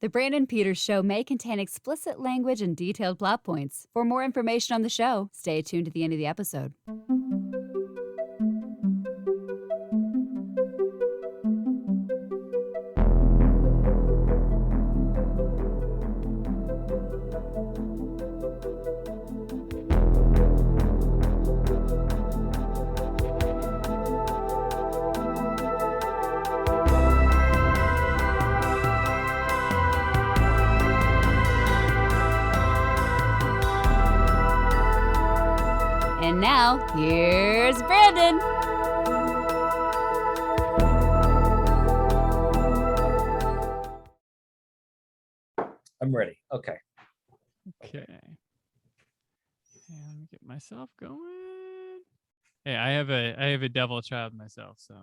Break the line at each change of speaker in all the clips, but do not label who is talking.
The Brandon Peters Show may contain explicit language and detailed plot points. For more information on the show, stay tuned to the end of the episode. And now, here's Brandon.
I'm ready. Okay.
Okay. Let me get myself going. Hey, I have a devil child myself, so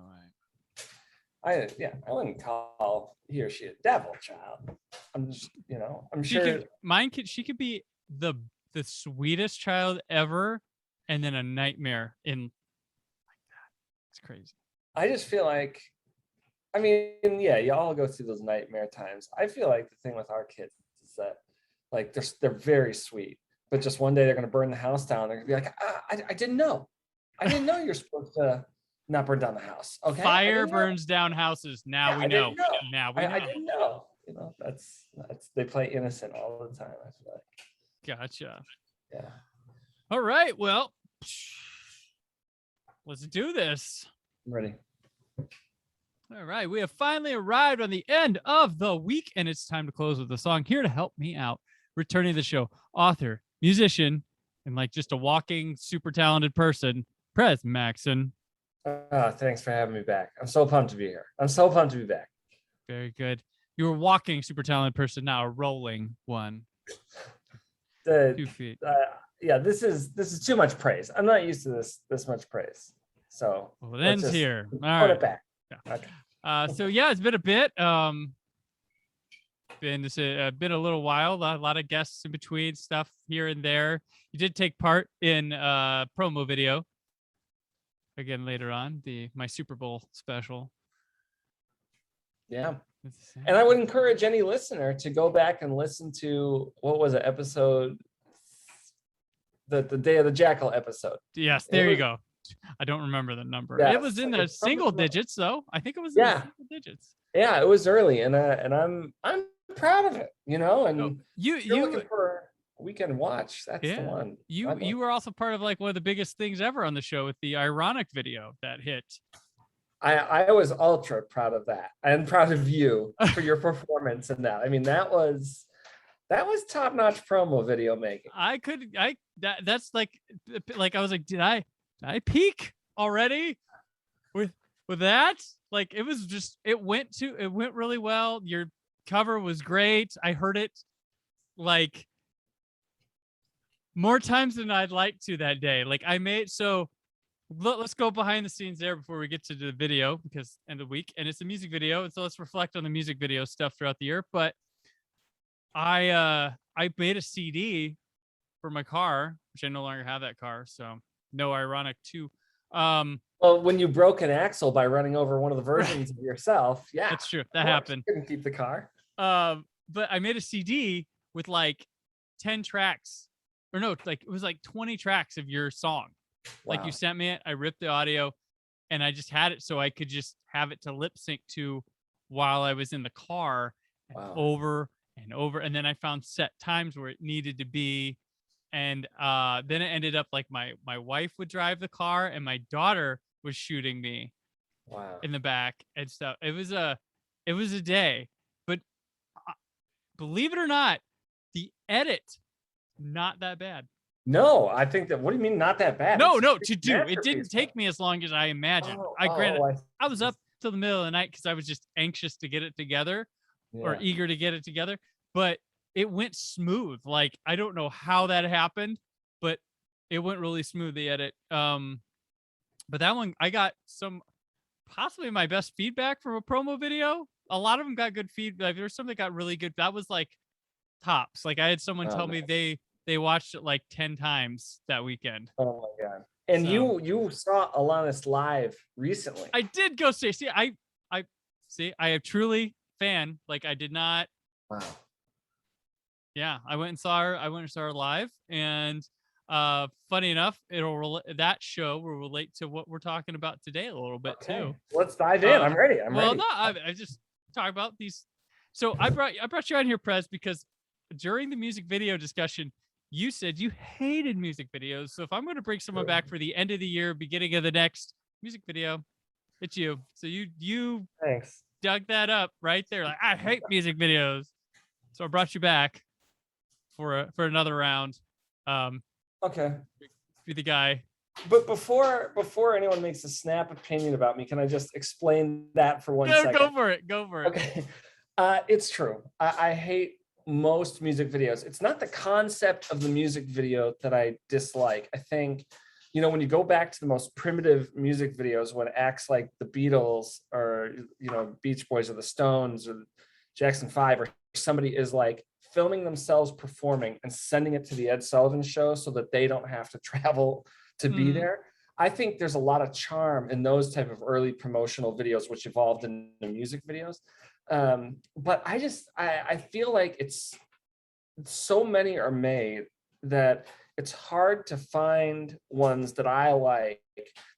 I wouldn't call he or she a devil child. I'm just, I'm sure
she could be the sweetest child ever, and then a nightmare in like that. It's crazy.
I just feel like, you all go through those nightmare times. I feel like the thing with our kids is that, like, they're very sweet, but just one day they're going to burn the house down. They're going to be like, I didn't know. I didn't know you're supposed to not burn down the house. Okay.
Fire burns down houses. Now we know. Now we know.
I didn't know. That's they play innocent all the time. I feel like.
Gotcha.
Yeah.
All right. Well, let's do this.
I'm ready.
All right. We have finally arrived on the end of the week, and it's time to close with a song. Here to help me out, returning to the show, author, musician, and like just a walking, super talented person, Pres Maxson.
Thanks for having me back. I'm so pumped to be here. I'm so pumped to be back.
Very good. You're a walking, super talented person, now a rolling one.
2 feet. This is too much praise. I'm not used to this much praise. So
it ends here. All right.
Put it back. Yeah. Okay.
So yeah, it's been a bit. Been a little while. A lot of guests in between, stuff here and there. You did take part in a promo video. Again later on, my Super Bowl special.
Yeah. And I would encourage any listener to go back and listen to, what was it, episode, the Day of the Jackal episode.
Yes, there you go. I don't remember the number. Yes. It was in the single digits, though. I think it was in the single digits.
Yeah, it was early, and I'm proud of it, and you're looking for a weekend watch. That's the one.
You were also part of like one of the biggest things ever on the show with the ironic video that hit.
I was ultra proud of that, and proud of you for your performance in that. I mean, that was top-notch promo video making.
That's like I was like, did I peak already with that? Like, it was just, it went really well. Your cover was great. I heard it like more times than I'd like to that day. Like, let's go behind the scenes there before we get to the video, because end of the week, and it's a music video, and so let's reflect on the music video stuff throughout the year. But I made a CD for my car, which I no longer have that car, so no ironic too.
Well, when you broke an axle by running over one of the versions of yourself, yeah,
that's true. That happened.
You couldn't keep the car.
But I made a CD with like 10 tracks, or no, like it was like 20 tracks of your song. Wow. Like, you sent me it, I ripped the audio, and I just had it so I could just have it to lip sync to while I was in the car. Wow. Over and over. And then I found set times where it needed to be. And then it ended up like my wife would drive the car and my daughter was shooting me. Wow. In the back and stuff. It was a day, but believe it or not, the edit, not that bad.
No, I think that, what do you mean not that bad?
No, it didn't take me as long as I imagined. I was up till the middle of the night because I was just anxious to get it together, or eager to get it together, but it went smooth. Like, I don't know how that happened, but it went really smooth, the edit. But that one, I got possibly my best feedback from a promo video. A lot of them got good feedback. There was some that got really good. That was like tops. Like, I had someone tell me they watched it like 10 times that weekend.
Oh my God. And so, you saw Alanis live recently.
I did go see. I am truly fan. Like, I did not
Wow.
Yeah, I went and saw her live, and funny enough, that show will relate to what we're talking about today a little bit too.
Let's dive in. I'm ready. I'm ready.
No, I just talk about these. So I brought you on here, Prez, because during the music video discussion, you said you hated music videos. So if I'm going to bring someone back for the end of the year, beginning of the next music video, it's you. So you
Thanks.
dug that up right there. Like, I hate music videos. So I brought you back for another round.
Okay.
Be the guy.
But before anyone makes a snap opinion about me, can I just explain that for 1 second?
Go for it.
Okay. It's true. I hate most music videos. It's not the concept of the music video that I dislike. I think, when you go back to the most primitive music videos, when acts like the Beatles or, Beach Boys or the Stones or Jackson 5 or somebody is like filming themselves performing and sending it to the Ed Sullivan Show so that they don't have to travel to be there. I think there's a lot of charm in those type of early promotional videos, which evolved into music videos. But I feel like it's so many are made that it's hard to find ones that I like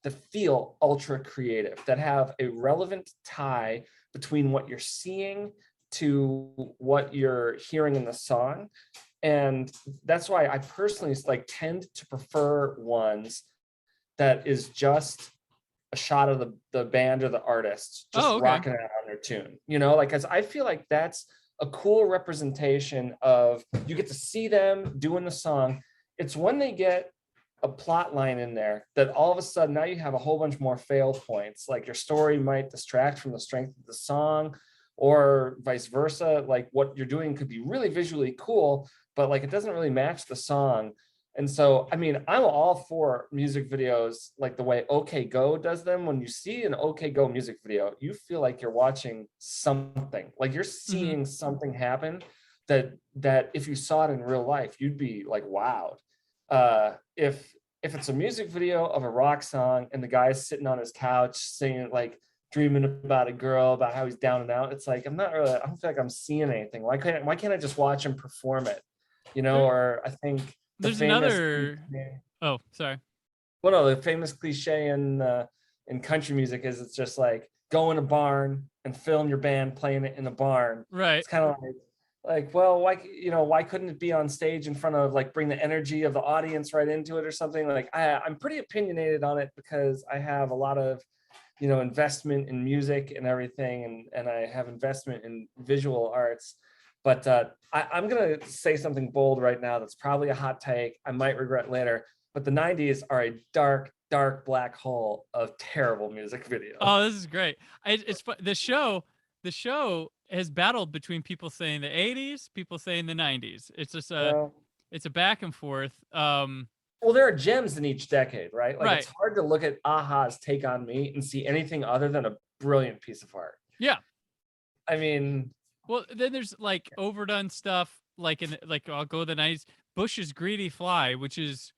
that feel ultra creative, that have a relevant tie between what you're seeing to what you're hearing in the song. And that's why I personally tend to prefer ones that is just a shot of the band or the artist just rocking out on their tune, because I feel like that's a cool representation of, you get to see them doing the song. It's when they get a plot line in there that all of a sudden now you have a whole bunch more fail points. Like your story might distract from the strength of the song, or vice versa. Like what you're doing could be really visually cool, but it doesn't really match the song. And so, I'm all for music videos like the way OK Go does them. When you see an OK Go music video, you feel like you're watching something, like you're seeing something happen that if you saw it in real life, you'd be like, wowed. If it's a music video of a rock song and the guy's sitting on his couch singing, dreaming about a girl, about how he's down and out, it's like, I don't feel like I'm seeing anything. Why can't I just watch him perform it? Or I think
there's another. Oh, sorry.
Well, no, the famous cliche in country music is it's just like go in a barn and film your band playing it in a barn.
Right.
It's kind of like, well, why couldn't it be on stage in front of bring the energy of the audience right into it or something? I'm pretty opinionated on it because I have a lot of, investment in music and everything, and I have investment in visual arts. But I'm going to say something bold right now that's probably a hot take. I might regret later. But the 90s are a dark, dark black hole of terrible music videos.
Oh, this is great. It's the show has battled between people saying the 80s, people saying the 90s. It's just it's a back and forth.
Well, there are gems in each decade, right?
Right.
It's hard to look at Aha's Take on Me and see anything other than a brilliant piece of art.
Yeah.
Well,
then there's overdone stuff I'll go the 90s. Bush's Greedy Fly, which is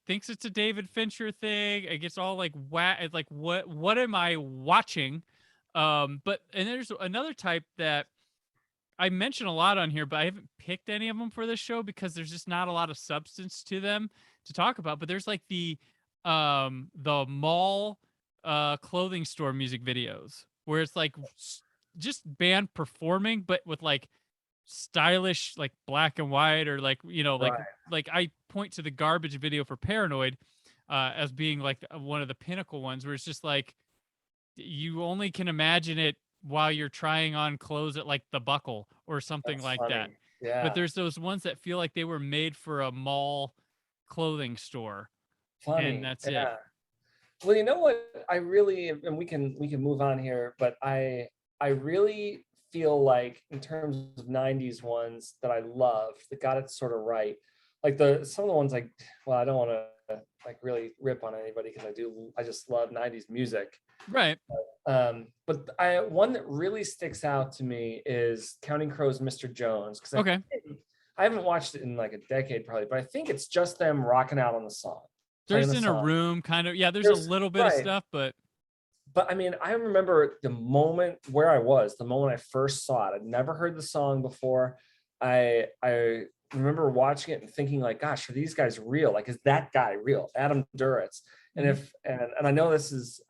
thinks it's a David Fincher thing. It gets all what am I watching? And there's another type that I mention a lot on here, but I haven't picked any of them for this show because there's just not a lot of substance to them to talk about. But there's the mall clothing store music videos where it's just band performing, but with stylish black and white, or I point to the Garbage video for Paranoid as being one of the pinnacle ones, where it's just you only can imagine it while you're trying on clothes at the Buckle or something that.
Yeah.
But there's those ones that feel like they were made for a mall clothing store.
Funny.
And that's it.
Well, you know what? I really, and we can move on here, but I really feel like in terms of 90s ones that I love that got it sort of right. Some of the ones I don't want to really rip on anybody because I just love 90s music.
Right.
But one that really sticks out to me is Counting Crows' Mr. Jones.
Okay.
I haven't watched it in a decade probably, but I think it's just them rocking out on the song.
There's in a room kind of, there's a little bit of stuff, but
But I mean, I remember the moment where I was, the moment I first saw it. I'd never heard the song before. I remember watching it and thinking like, gosh, are these guys real? Like, is that guy real? Adam Duritz. And if and I know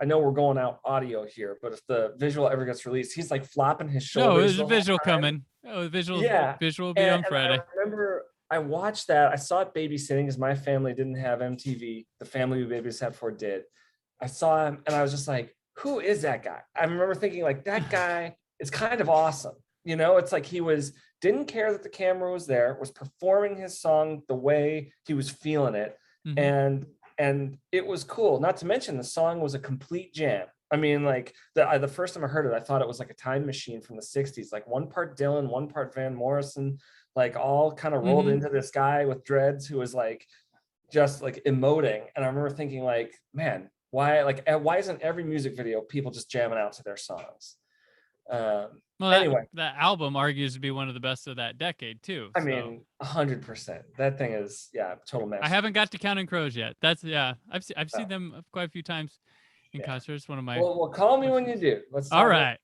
I know we're going out audio here, but if the visual ever gets released, he's like flopping his
No,
shoulders.
there's a visual coming. Oh,
Yeah.
visual will be on
And
Friday.
I remember I watched that. I saw it babysitting because my family didn't have MTV. The family we babysat for did. I saw him and I was just like, who is that guy? I remember thinking like, that guy is kind of awesome. You know, it's like didn't care that the camera was there, was performing his song the way he was feeling it.
Mhm.
And it was cool. Not to mention the song was a complete jam. I mean, like the first time I heard it, I thought it was like a time machine from the 60s, like one part Dylan, one part Van Morrison, like all kind of rolled into this guy with dreads who was like just like emoting. And I remember thinking like, man, why isn't every music video people just jamming out to their songs?
Well,
Anyway,
that album argues to be one of the best of that decade too.
I
So.
mean, 100%. That thing is, total
I
masterpiece.
haven't got to Counting Crows yet. I've seen them quite a few times in concerts. One of my.
Well, call me when you do. Let's talk
all right.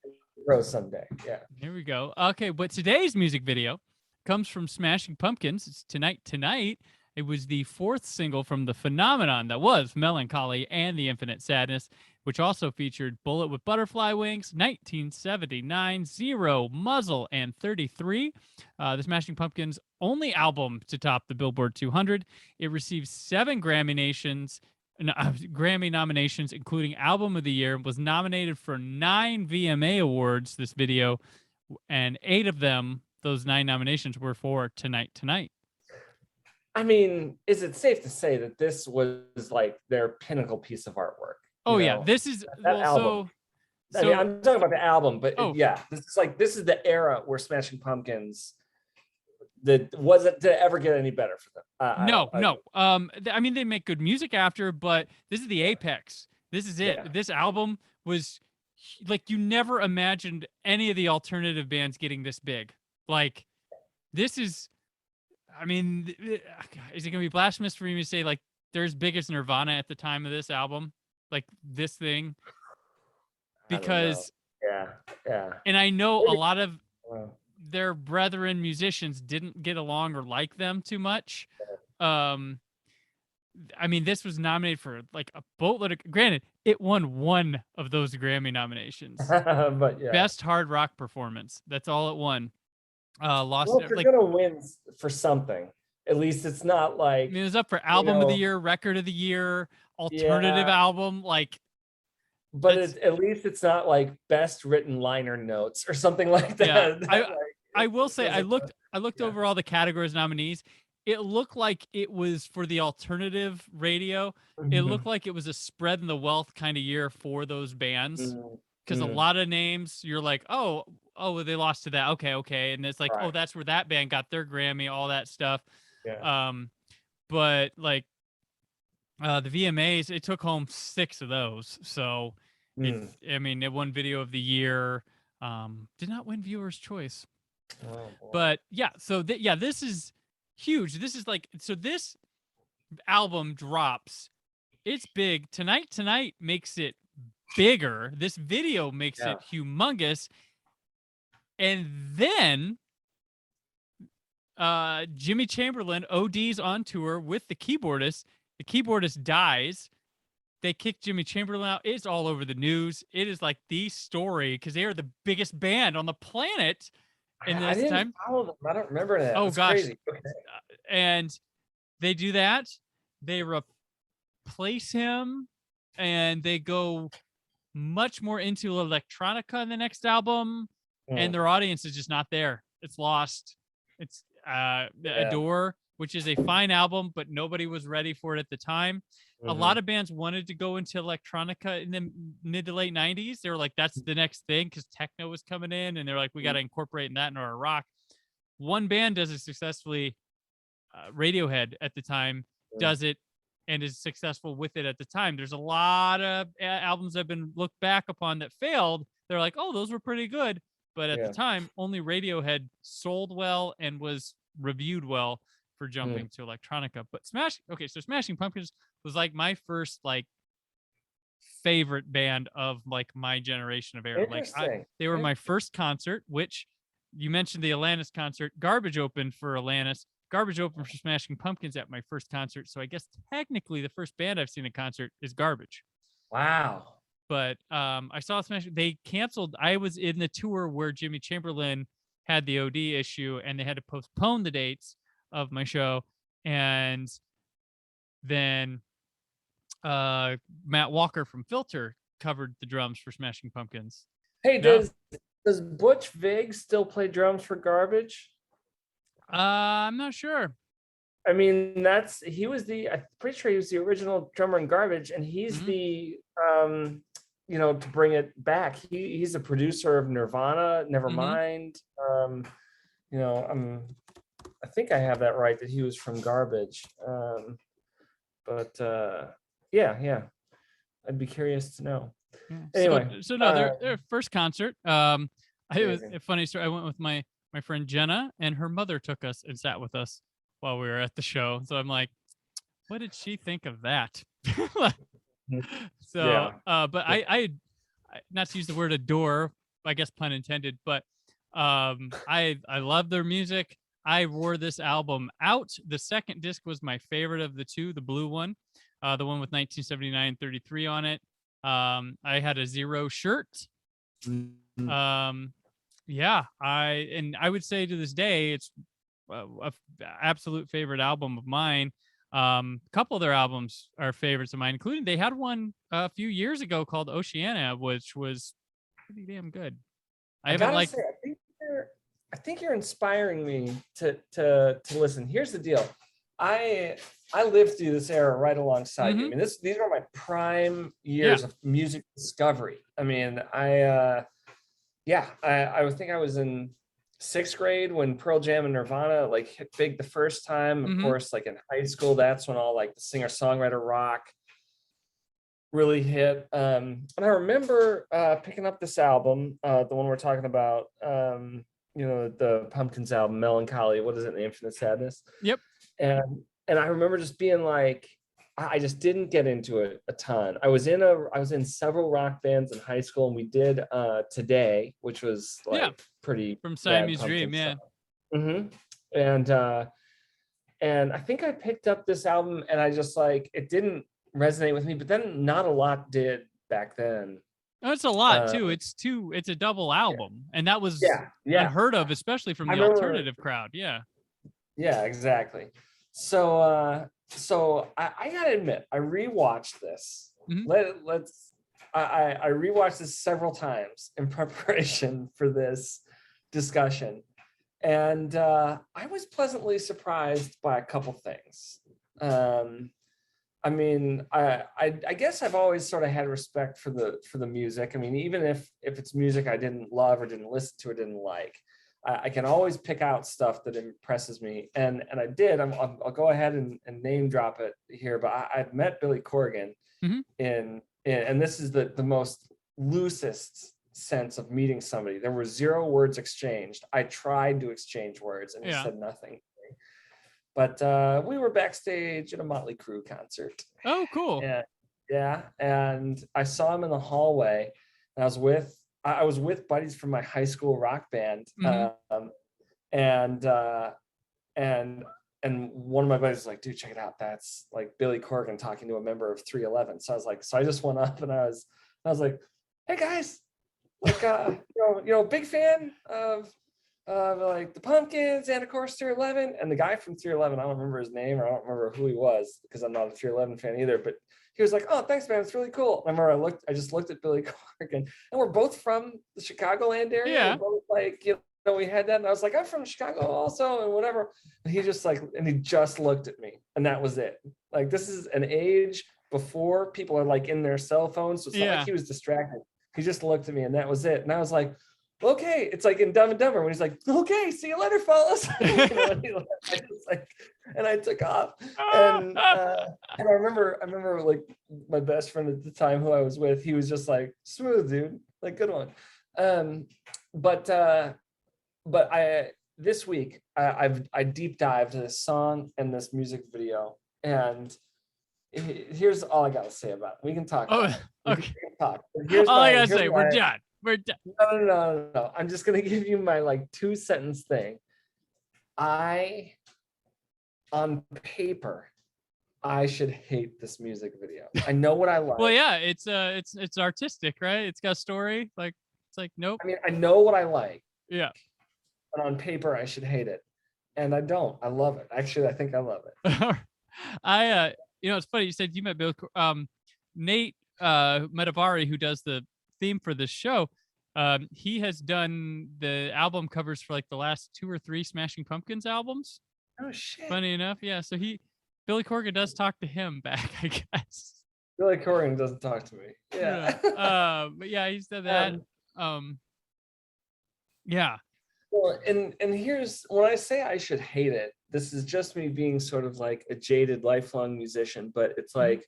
Crows someday. Yeah.
Here we go. Okay, but today's music video comes from Smashing Pumpkins. It's Tonight. It was the fourth single from the phenomenon that was Melancholy and the Infinite Sadness, which also featured Bullet with Butterfly Wings, 1979, Zero, Muzzle, and 33. The Smashing Pumpkins' only album to top the Billboard 200. It received 7 Grammy nominations, including Album of the Year, was nominated for 9 VMA awards, this video, and 8 of them, those 9 nominations, were for Tonight.
I mean, is it safe to say that this was like their pinnacle piece of artwork?
Oh, yeah. This is
that album. I mean, I'm talking about the album, but this is the era where Smashing Pumpkins did it ever get any better for them?
No. I mean, they make good music after, but this is the apex. This is it. Yeah. This album was like, you never imagined any of the alternative bands getting this big. Like, this is, I mean, is it gonna be blasphemous for me to say like they're as big as Nirvana at the time of this album, like this thing? Because and I know a lot of their brethren musicians didn't get along or like them too much. I mean, this was nominated for like a boatload of, granted, it won 1 of those Grammy nominations.
But
Best hard rock performance. That's all it won. Lost
well, if you're gonna win for something, at least it's not like,
I mean, it was up for Album of the Year, Record of the Year, Alternative Album, like.
But at least it's not like best written liner notes or something like that.
Yeah, I will say I looked over all the categories nominees. It looked like it was for the alternative radio. It looked like it was a spread in the wealth kind of year for those bands. Because a lot of names, you're like, oh, they lost to that. Okay. And it's like, oh, that's where that band got their Grammy, all that stuff.
Yeah.
But like the VMAs, it took home 6 of those. So, I mean, it won Video of the Year. Did not win Viewer's Choice.
Oh,
but yeah, so this is huge. This is like, so this album drops. It's big. Tonight makes it bigger. This video makes it humongous. And then Jimmy Chamberlain ODs on tour with the keyboardist. The keyboardist dies. They kick Jimmy Chamberlain out. It's all over the news. It is like the story because they are the biggest band on the planet in this time.
Follow them. I don't remember that.
Oh,
that's
gosh.
Crazy. Okay.
And they do that. They replace him and they go much more into electronica in the next album. And their audience is just not there. It's lost. It's Adore, which is a fine album, but nobody was ready for it at the time. A lot of bands wanted to go into electronica in the mid to late 90s. They were like, that's the next thing because techno was coming in. And they're like, we got to incorporate that into our rock. One band does it successfully. Radiohead at the time does it and is successful with it at the time. There's a lot of albums that have been looked back upon that failed. They're like, oh, those were pretty good. But at the time, only Radiohead sold well and was reviewed well for jumping to electronica. But Smashing Pumpkins was like my first like favorite band of like my generation of era. Like
Interesting.
they were my first concert, which you mentioned the Alanis concert. Garbage opened for Alanis. Garbage opened for Smashing Pumpkins at my first concert. So I guess technically the first band I've seen in concert is Garbage.
Wow.
But I saw Smashing. They canceled. I was in the tour where Jimmy Chamberlain had the OD issue, and they had to postpone the dates of my show. And then Matt Walker from Filter covered the drums for Smashing Pumpkins.
Hey, does Butch Vig still play drums for Garbage?
I'm not sure.
I mean, I'm pretty sure he was the original drummer in Garbage, and he's the to bring it back, he's a producer of Nirvana, Nevermind. I think I have that right, that he was from Garbage. Yeah, I'd be curious to know. Anyway,
so no, their first concert. It was a funny story. I went with my friend Jenna, and her mother took us and sat with us while we were at the show. So I'm like, what did she think of that? So, but I not to use the word adore, I guess pun intended, but I love their music. I wore this album out. The second disc was my favorite of the two, the blue one, the one with 1979 33 on it. I had a Zero shirt. Yeah, I would say to this day it's a absolute favorite album of mine. A couple of their albums are favorites of mine, including they had one a few years ago called Oceania, which was pretty damn good. I
think you're inspiring me to listen. Here's the deal. I lived through this era right alongside you. I mean, these are my prime years of music discovery. I mean, I would think I was in 6th grade when Pearl Jam and Nirvana like hit big the first time. Of course, like in high school, that's when all like the singer-songwriter rock really hit. And I remember picking up this album, the one we're talking about, the Pumpkins album, Melancholy. What is it? The Infinite Sadness.
Yep.
And I remember just being like, I just didn't get into it a ton. I was in several rock bands in high school, and we did Today, which was like pretty
from Siamese Dream,
And I think I picked up this album, and I just like, it didn't resonate with me, but then not a lot did back then.
Oh, it's a lot too. It's a double album, and that was unheard of, especially from the alternative crowd. Yeah,
exactly. So I gotta admit, I rewatched this. I rewatched this several times in preparation for this discussion, and I was pleasantly surprised by a couple things. I mean, I guess I've always sort of had respect for the music. I mean, even if it's music I didn't love or didn't listen to or didn't like, I can always pick out stuff that impresses me, and I did. I'll go ahead and name drop it here, but I've met Billy Corgan in and this is the most loosest sense of meeting somebody. There were 0 words exchanged. I tried to exchange words, and he said nothing. But we were backstage at a Motley Crue concert.
Oh, cool.
And I saw him in the hallway, and I was with buddies from my high school rock band. And one of my buddies was like, dude, check it out. That's like Billy Corgan talking to a member of 311. So I was like, I just went up, and I was like, hey guys, like, big fan of like the Pumpkins and of course 311. And the guy from 311, I don't remember his name, or I don't remember who he was, because I'm not a 311 fan either, but he was like, oh, thanks man, it's really cool. I remember I just looked at Billy Corgan, and we're both from the Chicagoland area.
Yeah.
We're both like, we had that, and I was like, I'm from Chicago also, and whatever. And he just looked at me, and that was it. Like, this is an age before people are like in their cell phones, so it's not like he was distracted. He just looked at me, and that was it. And I was like, okay. It's like in Dumb and Dumber when he's like, okay, see you later, fellas. And I took off. And I remember like my best friend at the time who I was with, he was just like, smooth, dude, like, good one. But this week I deep dived this song and this music video, and here's all I gotta say about it. We can talk about it.
Okay.
We can talk. Here's
All I
my-
gotta
here's
say,
my-
we're done. We're done.
No. I'm just gonna give you my like 2-sentence thing. On paper, I should hate this music video. I know what I like.
Well, yeah, it's artistic, right? It's got a story. Like, it's like, nope.
I mean, I know what I like,
Yeah.
but on paper, I should hate it. And I don't. I love it. Actually, I think I love it.
It's funny. You said you met Bill. Nate Metavari, who does the theme for this show, he has done the album covers for like the last 2 or 3 Smashing Pumpkins albums.
Oh shit.
Funny enough, yeah. So Billy Corgan does talk to him back, I guess.
Billy Corgan doesn't talk to me. Yeah.
But yeah, he said that. Yeah.
Well, and here's when I say I should hate it, this is just me being sort of like a jaded lifelong musician, but it's like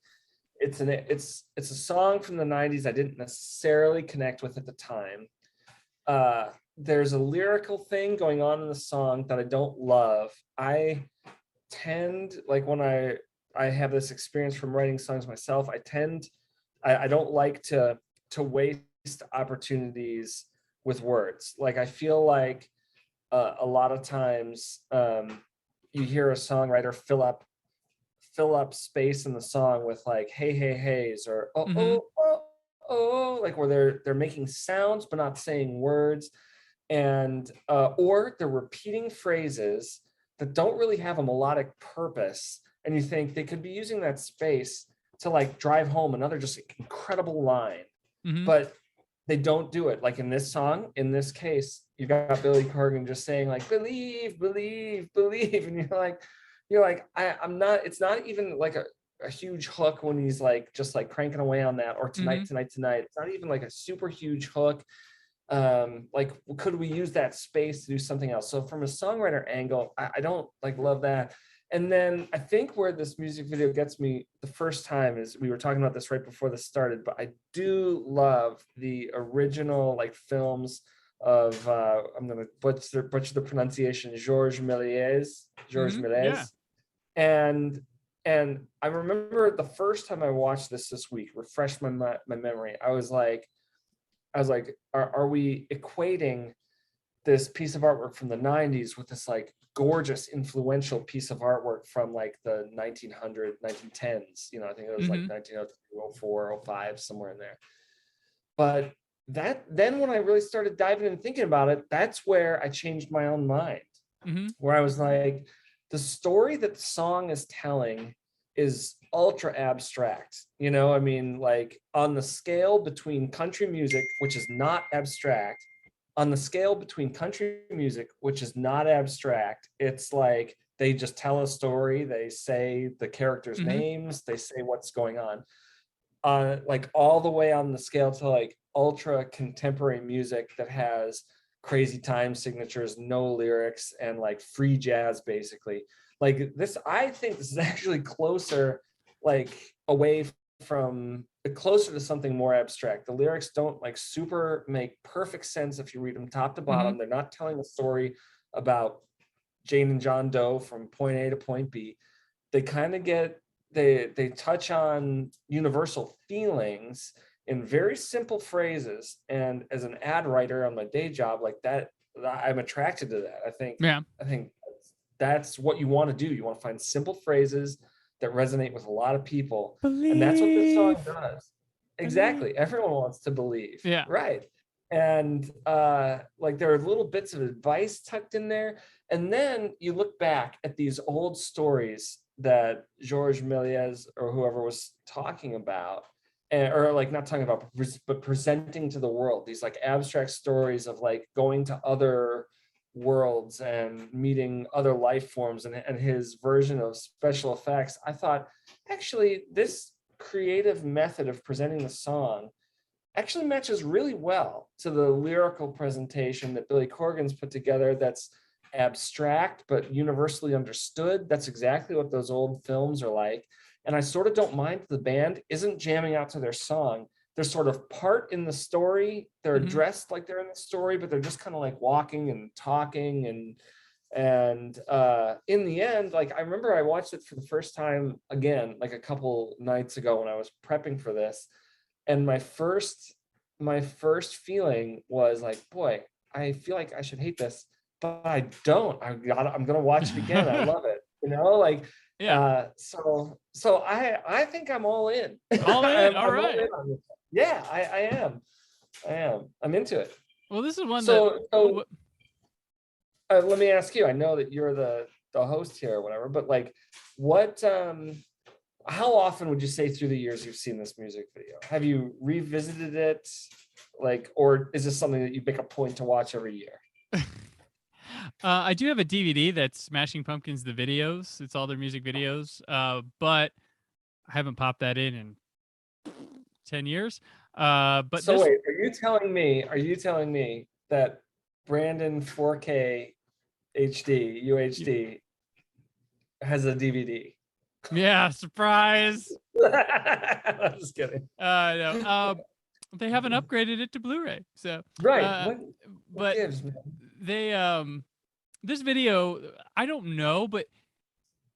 it's a song from the 90s I didn't necessarily connect with at the time. There's a lyrical thing going on in the song that I don't love. I tend, like when I have this experience from writing songs myself, I don't like to waste opportunities with words. Like I feel like a lot of times you hear a songwriter fill up space in the song with like heys or oh, like where they're making sounds but not saying words, and or they're repeating phrases that don't really have a melodic purpose, and you think they could be using that space to like drive home another just incredible line, but they don't do it. Like in this song, in this case, you got Billy Corgan just saying like believe, believe, believe, and you're like I'm not. It's not even like a huge hook when he's like just like cranking away on that, or tonight. It's not even like a super huge hook. Like could we use that space to do something else? So from a songwriter angle, I don't like love that. And then I think where this music video gets me the first time is, we were talking about this right before this started, but I do love the original like films of I'm gonna butcher the pronunciation, Georges Méliès.
Yeah.
And I remember the first time I watched this week, refreshed my memory. I was like, are we equating this piece of artwork from the 90s with this like gorgeous influential piece of artwork from like the 1910s? I think it was like 1903, 04, 05, somewhere in there. But then when I really started diving and thinking about it, that's where I changed my own mind, where I was like, the story that the song is telling is ultra abstract. I mean, like on the scale between country music, which is not abstract, on the scale between country music, which is not abstract, it's like they just tell a story, they say the characters' names, they say what's going on. Like all the way on the scale to like ultra contemporary music that has crazy time signatures, no lyrics, and like free jazz, basically. Like this, I think this is actually closer, like closer to something more abstract. The lyrics don't like super make perfect sense if you read them top to bottom. They're not telling a story about Jane and John Doe from point A to point B. They kind of they touch on universal feelings in very simple phrases. And as an ad writer on my day job, like that, I'm attracted to that. I think that's what you want to do. You want to find simple phrases that resonate with a lot of people. And that's what this song does. Exactly. Everyone wants to believe.
Yeah.
Right. And like there are little bits of advice tucked in there. And then you look back at these old stories that Georges Méliès or whoever was talking about, or like not talking about, but presenting to the world, these like abstract stories of like going to other worlds and meeting other life forms, and his version of special effects. I thought, actually, this creative method of presenting the song actually matches really well to the lyrical presentation that Billy Corgan's put together, that's abstract but universally understood. That's exactly what those old films are like. And I sort of don't mind the band isn't jamming out to their song. They're sort of part in the story. They're dressed like they're in the story, but they're just kind of like walking and talking And in the end, like I remember I watched it for the first time again, like a couple nights ago when I was prepping for this. And my first feeling was like, boy, I feel like I should hate this, but I don't. I'm gonna watch it again. I love it. Like
Yeah.
So I think I'm all in.
All in. All
I'm
right.
all in on this. Yeah, I am. I'm into it.
Well, this is one
So
that.
let me ask you. I know that you're the host here or whatever, but like, what? How often would you say through the years you've seen this music video? Have you revisited it, like, or is this something that you make a point to watch every year?
I do have a DVD that's Smashing Pumpkins the videos. It's all their music videos, but I haven't popped that in 10 years. But
so wait, are you telling me that Brandon 4K HD UHD has a DVD?
Yeah, surprise.
I'm just kidding.
No. They haven't upgraded it to Blu-ray, so
right.
But
gives, man?
They this video, I don't know, but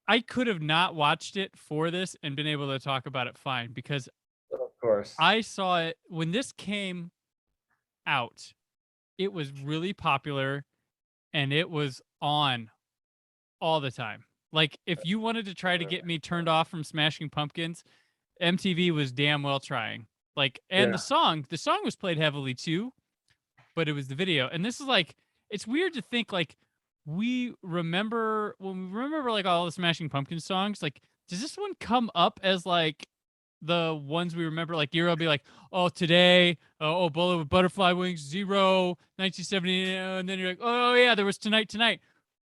I could have not watched it for this and been able to talk about it fine, because
of course
I saw it when this came out. It was really popular and it was on all the time. Like, if you wanted to try to get me turned off from Smashing Pumpkins, MTV was damn well trying. Like, and the song was played heavily too, but it was the video. And this is like, it's weird to think like when we remember like all the Smashing Pumpkins songs, like, does this one come up as like the ones we remember? Like, you'll be like, oh, today, oh, Bullet with Butterfly Wings, Zero, 1970, and then you're like, oh yeah, there was Tonight.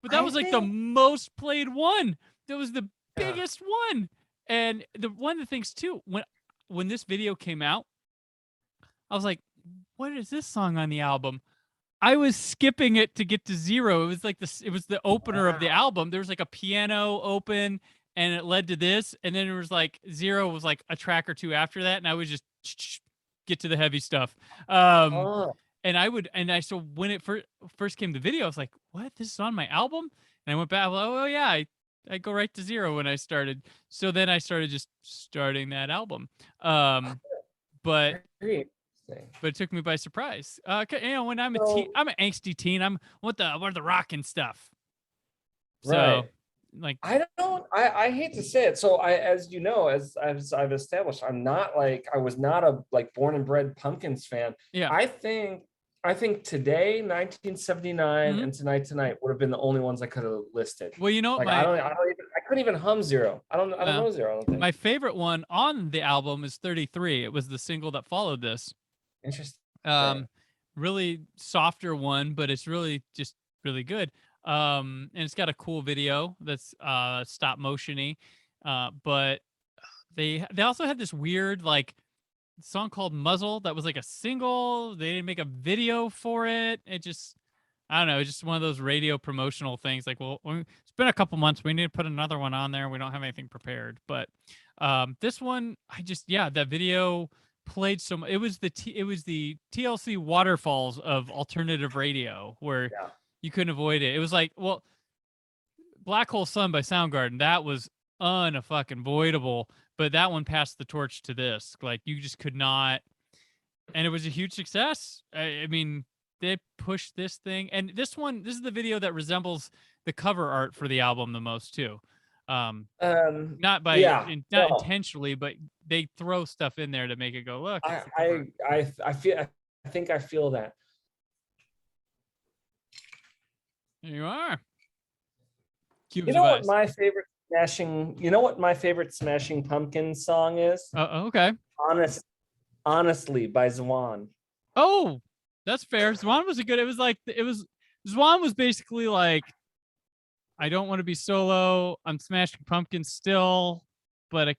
But that was like the most played one. That was the biggest one. And one of the things too, when this video came out, I was like, what is this song on the album? I was skipping it to get to Zero. It was like it was the opener of the album. There was like a piano open and it led to this. And then it was like Zero was like a track or two after that. And I would just get to the heavy stuff. So when it first came to video, I was like, what? This is on my album? And I went back, oh yeah, I go right to Zero when I started. So then I started just starting that album. But it took me by surprise. When I'm I'm an angsty teen. I'm what the rockin' stuff. So
right.
Like,
I hate to say it. So as you know, as I've established, I was not a like born and bred Pumpkins fan.
Yeah.
I think today, 1979 and Tonight would have been the only ones I could have listed.
Well, you know,
like, I couldn't even hum Zero. I don't know Zero. I don't think.
My favorite one on the album is 33. It was the single that followed this.
Interesting.
Really softer one, but it's really just really good. And it's got a cool video that's stop motiony. But they also had this weird like song called Muzzle that was like a single. They didn't make a video for it. It just, I don't know, it's just one of those radio promotional things. Like, well, it's been a couple months. We need to put another one on there. We don't have anything prepared. But this one, that video played so. It was the TLC waterfalls of alternative radio where you couldn't avoid it. It was like, well, Black Hole Sun by Soundgarden, that was unfucking voidable. But that one passed the torch to this. Like, you just could not. And it was a huge success. I mean, they pushed this thing. And this is the video that resembles the cover art for the album the most, too. Not intentionally, but they throw stuff in there to make it go, look.
I think I feel that.
There you are.
You know what my favorite Smashing Pumpkins song is?
Okay.
Honestly by Zwan.
Oh, that's fair. Zwan was Zwan was basically like, I don't want to be solo. I'm Smashing Pumpkins still, but I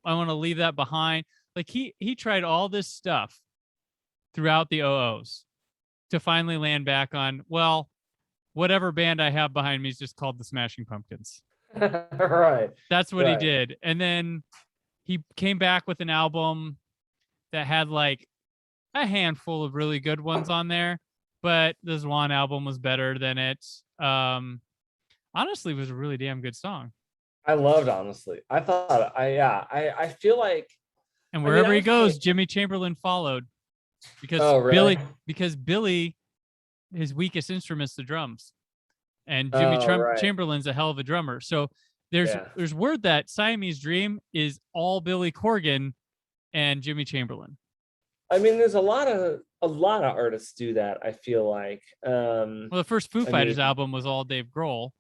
want to leave that behind. Like, he tried all this stuff throughout the OOs to finally land back on, well, whatever band I have behind me is just called the Smashing Pumpkins.
Right.
That's what he did. And then he came back with an album that had like a handful of really good ones on there, but the Zwan album was better than it. honestly was a really damn good song.
I loved Honestly. I thought I feel like,
And
I mean,
wherever
I
he
was
goes,
thinking,
Jimmy Chamberlain followed because
oh really?
Billy, his weakest instrument's the drums, and
Oh right.
Chamberlain's a hell of a drummer. So there's
Yeah.
word that Siamese Dream is all Billy Corgan and Jimmy Chamberlain.
I mean, there's a lot of artists do that, I feel like.
Well, the first Foo
I
Fighters
mean,
album was all Dave Grohl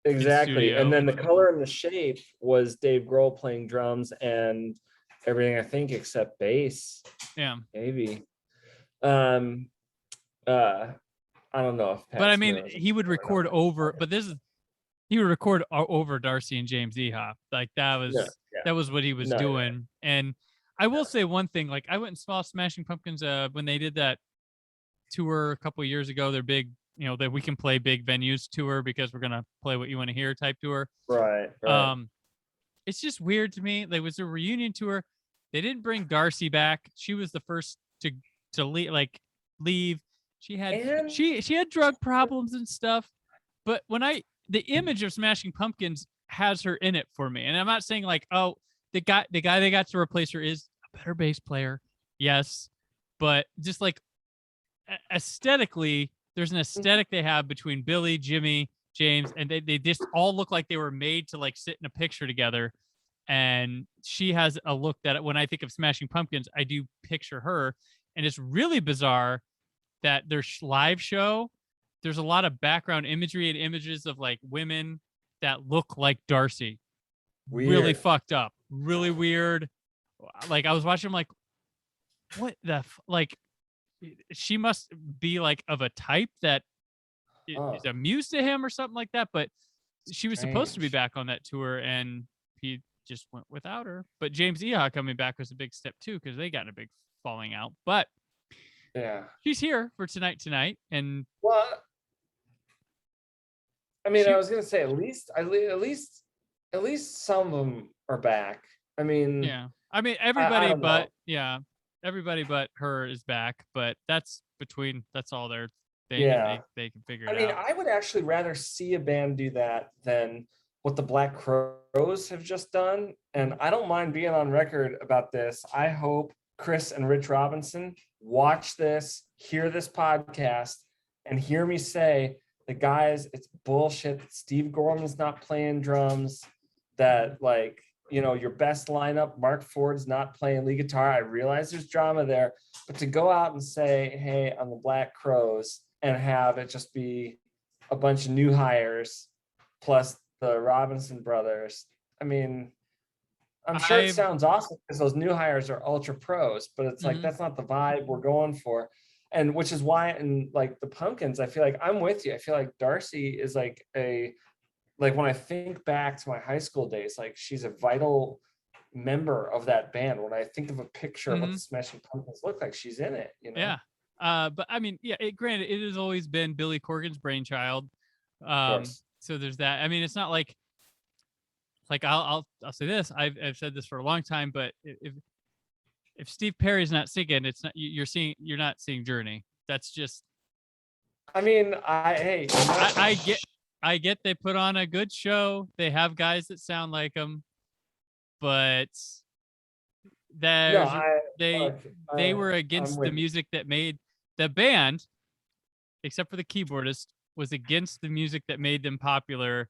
in
exactly. And
studio.
then The Color and the Shape was Dave Grohl playing drums and everything, I think, except bass.
Yeah.
Maybe. Um uh I don't know if Pat
But I mean,
Smear was
he would record over, but he would record over Darcy and James Ehop. Like that
yeah,
was what he was
no,
doing. And I will say one thing, like I went and saw Smashing Pumpkins when they did that tour a couple of years ago, their big, that we can play big venues tour because we're gonna play what you want to hear type tour.
right.
It's just weird to me. There was a reunion tour. They didn't bring Darcy back. She was the first to leave. She had
And
she had drug problems and stuff. But the image of Smashing Pumpkins has her in it for me. And I'm not saying like, oh, the guy they got to replace her is a better bass player. Yes. But just like aesthetically, there's an aesthetic they have between Billy, Jimmy, James, and they just all look like they were made to like sit in a picture together. And she has a look that when I think of Smashing Pumpkins, I do picture her. And it's really bizarre that their live show, there's a lot of background imagery and images of like women that look like Darcy.
weird.
Really fucked up. Really weird. Like I was watching, I'm like, what the like she must be like of a type that is amused to him or something like that. But she was supposed to be back on that tour and he just went without her. But James Ehop coming back was a big step too, because they got in a big falling out. But
yeah,
she's here for tonight. And
well, I mean, I was gonna say at least some of them are back. I mean,
yeah, I mean everybody but her is back, but that's all they can figure it
I mean,
out.
I would actually rather see a band do that than what the Black Crowes have just done. And I don't mind being on record about this. I hope Chris and Rich Robinson watch this, hear this podcast, and hear me say, the guys, it's bullshit. Steve Gorman's not playing drums, that like, your best lineup, Mark Ford's not playing lead guitar. I realize there's drama there, but to go out and say, hey, I'm the Black Crowes, and have it just be a bunch of new hires plus the Robinson brothers. I mean, I'm sure it sounds awesome because those new hires are ultra pros, but it's like, that's not the vibe we're going for. And which is why in like the Pumpkins, I feel like I'm with you. I feel like Darcy is like when I think back to my high school days, like she's a vital member of that band. When I think of a picture of what the Smashing Pumpkins look like, she's in it,
Yeah. But I mean, yeah, granted, it has always been Billy Corgan's brainchild. So there's that. I mean, it's not like I'll say this. I've said this for a long time, but if Steve Perry's not singing, it's not you're not seeing Journey. That's just.
I mean,
I get they put on a good show. They have guys that sound like them, but they were against the music that made the band, except for the keyboardist, was against the music that made them popular,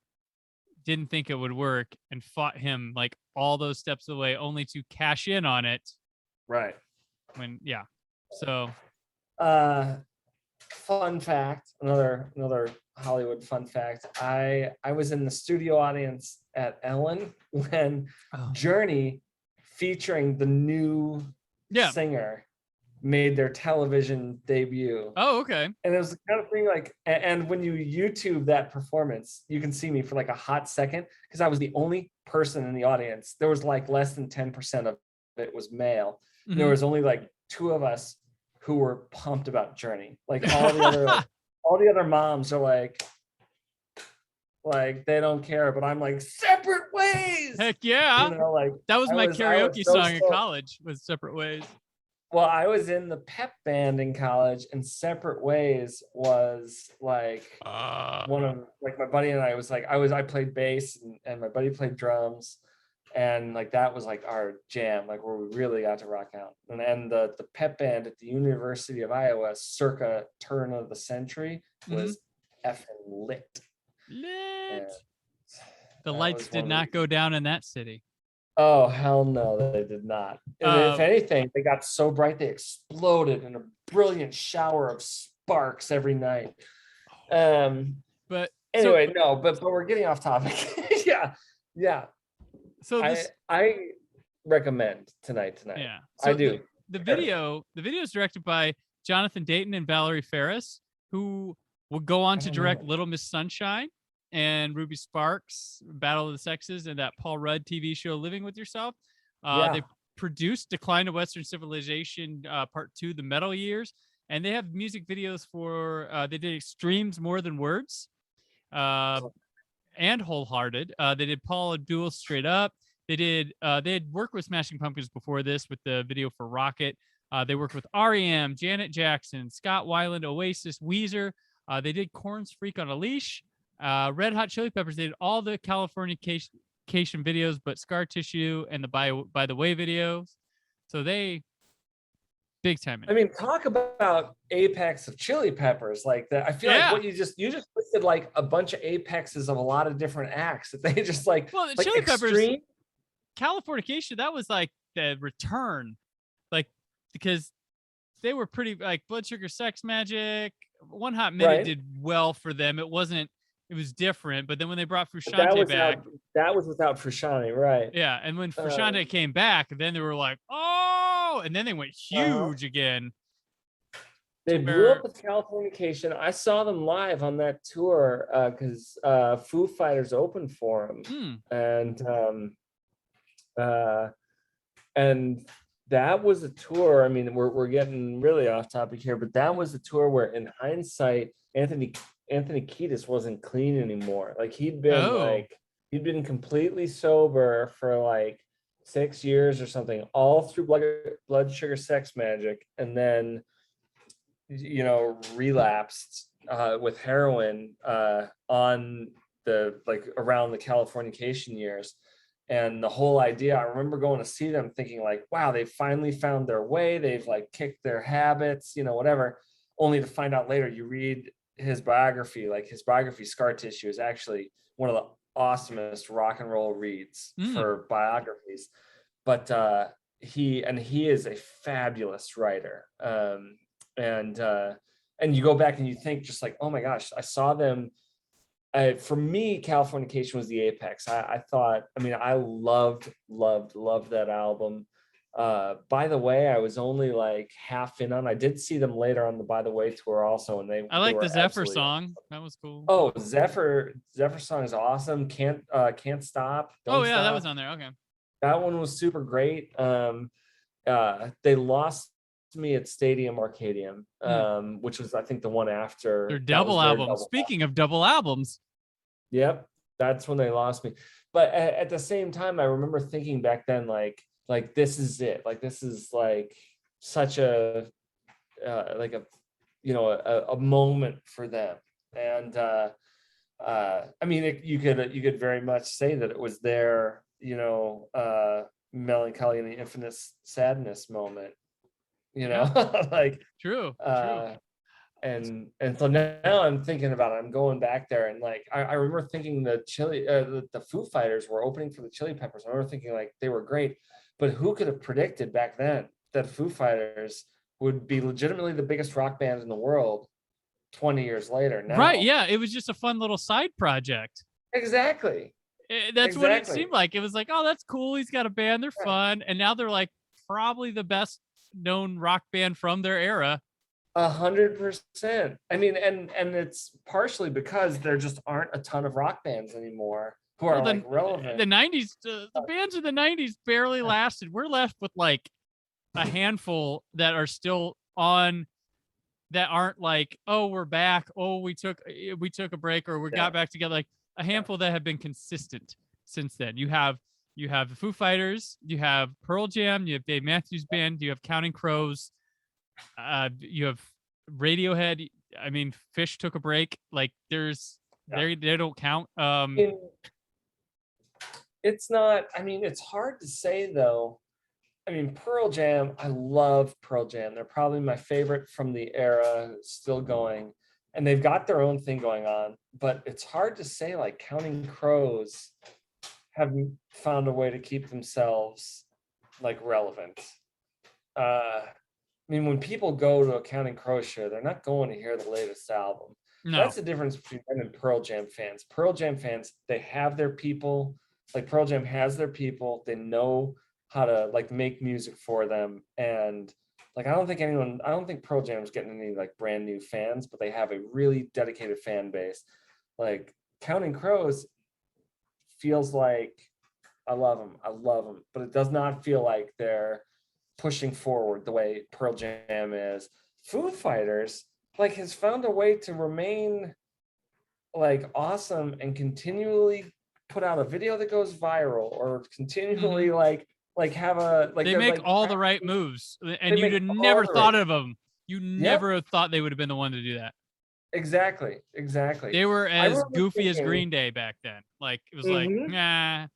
didn't think it would work, and fought him like all those steps away, only to cash in on it.
Right.
So
fun fact, another Hollywood fun fact. I was in the studio audience at Ellen when Journey featuring the new singer made their television debut.
Oh, okay.
And it was the kind of thing like, and when you YouTube that performance, you can see me for like a hot second because I was the only person in the audience. There was like less than 10% of it was male. Mm-hmm. There was only like 2 of us who were pumped about Journey. Like all the other moms are like they don't care, but I'm like, separate ways.
Heck yeah.
Like
that was my karaoke song in college, was Separate Ways.
Well, I was in the pep band in college, and Separate Ways was like one of like my buddy and I was like I played bass and my buddy played drums, and like that was like our jam, like where we really got to rock out. And the pep band at the University of Iowa, circa turn of the century, was effing lit. And
the
that
lights
was
did
one of
not
the-
go down in that city.
Oh hell no, they did not. And if anything, they got so bright they exploded in a brilliant shower of sparks every night.
But
Anyway, no, but we're getting off topic. yeah.
So this,
I recommend tonight.
yeah,
so I do.
The video is directed by Jonathan Dayton and Valerie Ferris, who would go on to direct Little Miss Sunshine and Ruby Sparks, Battle of the Sexes, and that Paul Rudd TV show Living with Yourself. They produced Decline of Western Civilization Part 2, The Metal Years, and they have music videos for they did Extremes More Than Words and Wholehearted. They did Paul Abdul Straight Up. They had worked with Smashing Pumpkins before this with the video for Rocket. They worked with REM, Janet Jackson, Scott Weiland, Oasis, Weezer. They did Korn's Freak on a Leash. Red Hot Chili Peppers, they did all the Californication videos, but Scar Tissue and the By the Way videos. So they big time.
I mean, talk about apex of Chili Peppers like that. I feel like what you just listed like a bunch of apexes of a lot of different acts that they just like.
Well, the
like
Chili
Extreme.
Peppers, Californication, that was like the return, like because they were pretty like Blood Sugar Sex Magic. One Hot Minute did well for them. It was different, but then when they brought Frusciante back,
that was without Frusciante, right?
Yeah, and when Frusciante came back, then they were like, oh, and then they went huge again.
They blew up with Californication. I saw them live on that tour because Foo Fighters opened for them, and that was a tour. I mean, we're getting really off topic here, but that was a tour where, in hindsight, Anthony Kiedis wasn't clean anymore. Like he'd been completely sober for like 6 years or something, all through Blood Sugar Sex Magic, and then relapsed with heroin on the around the Californication years. And the whole idea, I remember going to see them thinking like, wow, they finally found their way. They've like kicked their habits, whatever, only to find out later. You read his biography, Scar Tissue, is actually one of the awesomest rock and roll reads for biographies. But he is a fabulous writer. And you go back and you think just like, oh my gosh, I saw them. For me, Californication was the apex. I loved that album. By the Way, I was only like half in on. I did see them later on the By the Way tour also, and
I like the Zephyr song. Awesome. That was cool.
Oh, Zephyr song is awesome. Can't Stop.
Don't Stop. That was on there. Okay.
That one was super great. They lost me at Stadium Arcadium, which was I think the one after
their double album. Speaking of double albums,
yep, that's when they lost me. But at the same time, I remember thinking back then, like this is it. Like this is like such a a moment for them. And I mean, you could very much say that it was their melancholy and the infinite sadness moment. Like
true.
And so now I'm thinking about it. I'm going back there, and like I remember thinking the Foo Fighters were opening for the Chili Peppers. I remember thinking like they were great, but who could have predicted back then that Foo Fighters would be legitimately the biggest rock band in the world 20 years later now?
Right? Yeah, it was just a fun little side project.
Exactly.
That's what it seemed like. It was like, oh, that's cool. He's got a band. They're fun, and now they're like probably the best known rock band from their era.
100%. I mean, and it's partially because there just aren't a ton of rock bands anymore who are like relevant.
The 90s, the bands of the 90s barely lasted. We're left with like a handful that are still on, that aren't like, oh, we're back. Oh, we took a break, or we got back together. Like a handful that have been consistent since then. You have you have the Foo Fighters, you have Pearl Jam, you have Dave Matthews Band, you have Counting Crows, you have Radiohead. I mean, Fish took a break. Like there's they don't count.
It's not. I mean, it's hard to say though. I mean, Pearl Jam, I love Pearl Jam. They're probably my favorite from the era, still going. And they've got their own thing going on. But it's hard to say, like, Counting Crows have found a way to keep themselves, like, relevant. I mean, when people go to a Counting Crows show, they're not going to hear the latest album.
No.
That's the difference between them and Pearl Jam fans. Pearl Jam fans, they have their people. Like, Pearl Jam has their people. They know how to like make music for them, and like I don't think Pearl Jam is getting any like brand new fans, but they have a really dedicated fan base. Like Counting Crows feels like I love them, but it does not feel like they're pushing forward the way Pearl Jam is. Foo Fighters like has found a way to remain like awesome and continually put out a video that goes viral or continually have a like
they make
like,
all the right moves, and you'd have never thought of them. You never have thought they would have been the one to do that.
Exactly.
They were as goofy as Green Day back then. Like it was like, nah.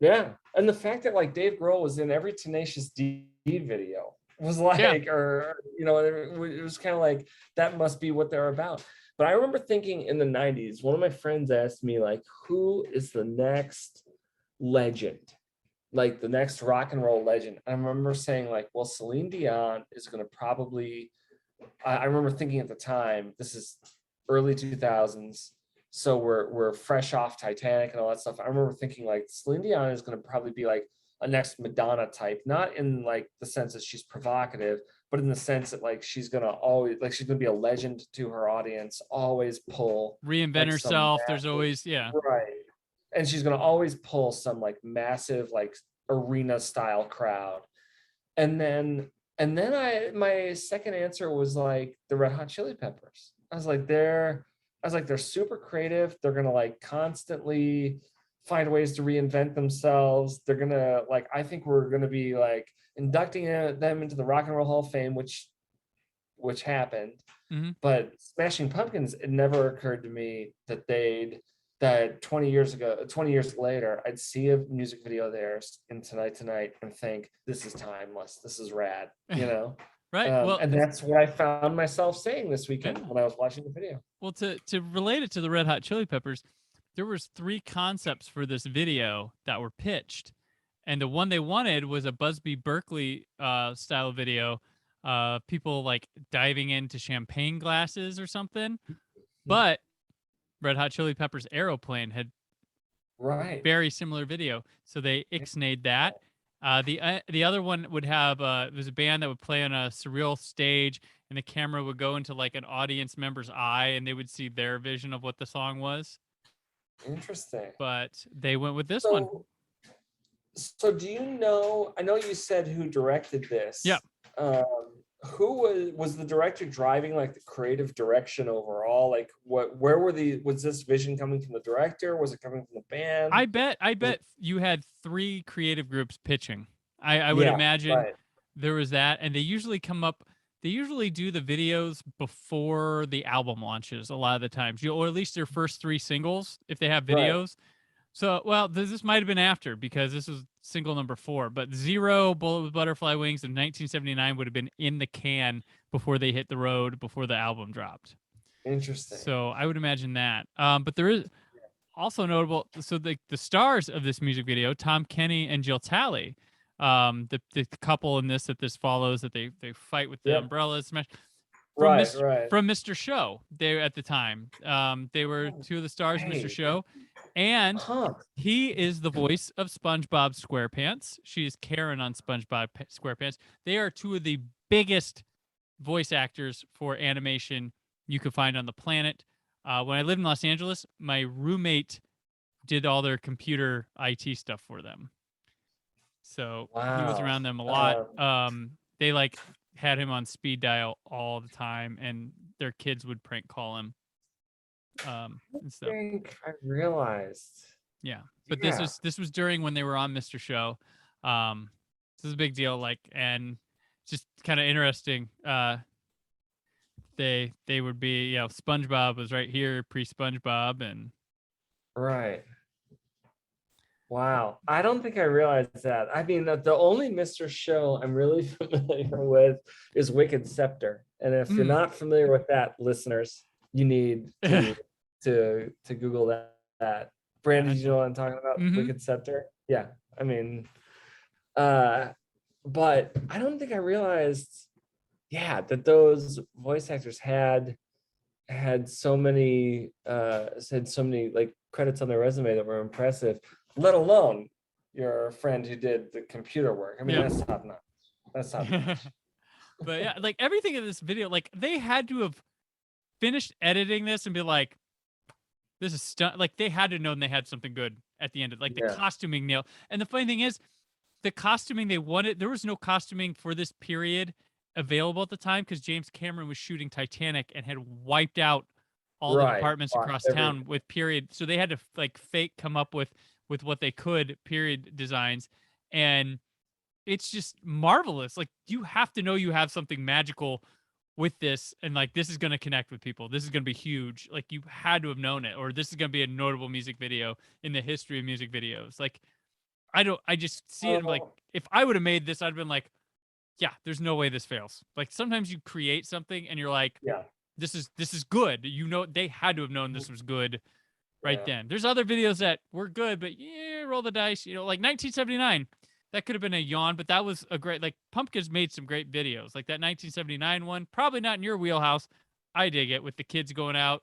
Yeah, and the fact that like Dave Grohl was in every Tenacious D video was like, or you know, it was kind of like that must be what they're about. But I remember thinking in the 90s, one of my friends asked me like, who is the next legend? Like the next rock and roll legend. I remember saying like, well, Celine Dion is going to probably, I remember thinking at the time, this is early 2000s. So we're fresh off Titanic and all that stuff. I remember thinking like Celine Dion is going to probably be like a next Madonna type, not in like the sense that she's provocative, but in the sense that like she's going to always, like she's going to be a legend to her audience, always pull.
Reinvent
like,
herself.
Massive,
there's always,
Right. And she's going to always pull some like massive like arena style crowd. And then my second answer was like the Red Hot Chili Peppers. I was like they're super creative. They're going to like constantly find ways to reinvent themselves. They're going to like, I think we're going to be like inducting them into the Rock and Roll Hall of Fame, which happened. But Smashing Pumpkins, it never occurred to me that 20 years later, I'd see a music video of theirs in Tonight and think, this is timeless. This is rad, you know?
Right.
And that's what I found myself saying this weekend when I was watching the video.
Well, to relate it to the Red Hot Chili Peppers, there was 3 concepts for this video that were pitched. And the one they wanted was a Busby Berkeley style video, people like diving into champagne glasses or something. But Red Hot Chili Peppers Aeroplane had very similar video, so they ixnayed that. The other one would have it was a band that would play on a surreal stage, and the camera would go into like an audience member's eye, and they would see their vision of what the song was.
Interesting.
But they went with this one.
So do you know? I know you said who directed this.
Yeah.
Who was the director driving like the creative direction overall? Like was this vision coming from the director? Was it coming from the band?
I bet you had 3 creative groups pitching. I would imagine there was that, and they usually do the videos before the album launches a lot of the times, or at least their first 3 singles if they have videos. So, well, this might have been after, because this is single number 4, but Zero, Bullet with Butterfly Wings in 1979 would have been in the can before they hit the road, before the album dropped.
Interesting.
So I would imagine that. But there is also notable, so the stars of this music video, Tom Kenny and Jill Talley, the couple in this that this follows, that they fight with the umbrellas, smash. From Mr. Show, they at the time, they were 2 of the stars of Mr. Show, and he is the voice of SpongeBob SquarePants. She's Karen on SpongeBob SquarePants. They are 2 of the biggest voice actors for animation you could find on the planet. When I lived in Los Angeles, my roommate did all their computer IT stuff for them, so he was around them a lot. They like had him on speed dial all the time, and their kids would prank call him. And stuff.
I think I realized
Yeah. But
Yeah.
this was during when they were on Mr. Show. This is a big deal. Like, and just kind of interesting. They would be, SpongeBob was right here pre SpongeBob, and
Right. Wow. I don't think I realized that. I mean, the only Mr. Show I'm really familiar with is Wicked Scepter. And if you're not familiar with that, listeners, you need to Google that. Brandon, you know what I'm talking about? Wicked Scepter? Yeah. I mean, but I don't think I realized, that those voice actors had so many like credits on their resume that were impressive, let alone your friend who did the computer work. I mean, that's top notch. That's top notch.
But yeah, like everything in this video, like they had to have finished editing this and be like, this is like they had to know they had something good at the end of, like, the costuming nail. And the funny thing is, the costuming they wanted, there was no costuming for this period available at the time because James Cameron was shooting Titanic and had wiped out all the departments across town with period. So they had to like fake come up with what they could, period designs. And it's just marvelous. Like, you have to know you have something magical with this, and like, this is going to connect with people. This is going to be huge. Like, you had to have known it, or this is going to be a notable music video in the history of music videos. Like, I just see it like, if I would have made this, I'd have been like, yeah, there's no way this fails. Like, sometimes you create something and you're like, this is good. You know, they had to have known this was good right then. There's other videos that were good, but roll the dice, like 1979. That could have been a yawn, but that was a great, like, Pumpkins made some great videos. Like that 1979 one, probably not in your wheelhouse. I dig it, with the kids going out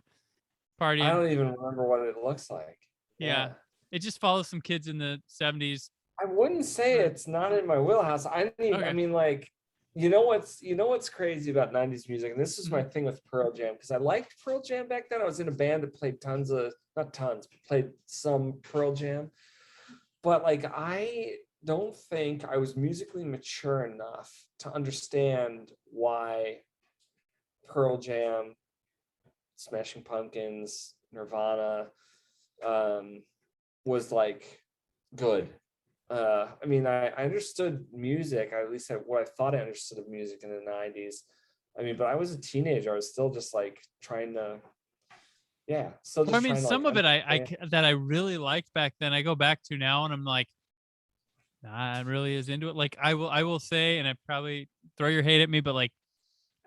partying.
I don't even remember what it looks like.
Yeah. It just follows some kids in the 70s.
I wouldn't say it's not in my wheelhouse. I mean, like, you know what's crazy about 90s music, and this is my thing with Pearl Jam, because I liked Pearl Jam back then. I was in a band that played played some Pearl Jam. But like, I don't think I was musically mature enough to understand why Pearl Jam, Smashing Pumpkins, Nirvana was like good. I mean, I understood music, at least what I thought I understood of music in the 90s. I mean, but I was a teenager. I was still just like trying to, still just
I mean,
trying to,
some
like,
of it that I really liked back then, I go back to now and I'm like, nah, I'm really as into it. Like, I will say, and I probably throw your hate at me, but like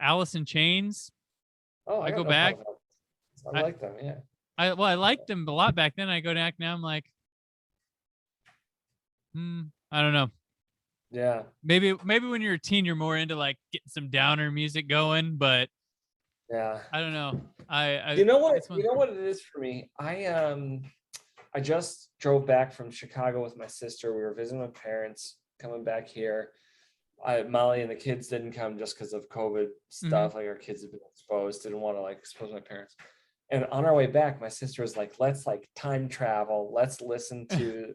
Alice in Chains.
Oh,
I go back.
I like them, yeah.
I liked them a lot back then. I go back now, I'm like, I don't know.
Yeah.
Maybe when you're a teen, you're more into like getting some downer music going, but
yeah,
I don't know.
You know what it is for me? I just drove back from Chicago with my sister. We were visiting my parents, coming back here. Molly and the kids didn't come just because of COVID stuff. Like, our kids have been exposed, didn't want to like expose my parents. And on our way back, my sister was like, let's like time travel. Let's listen to,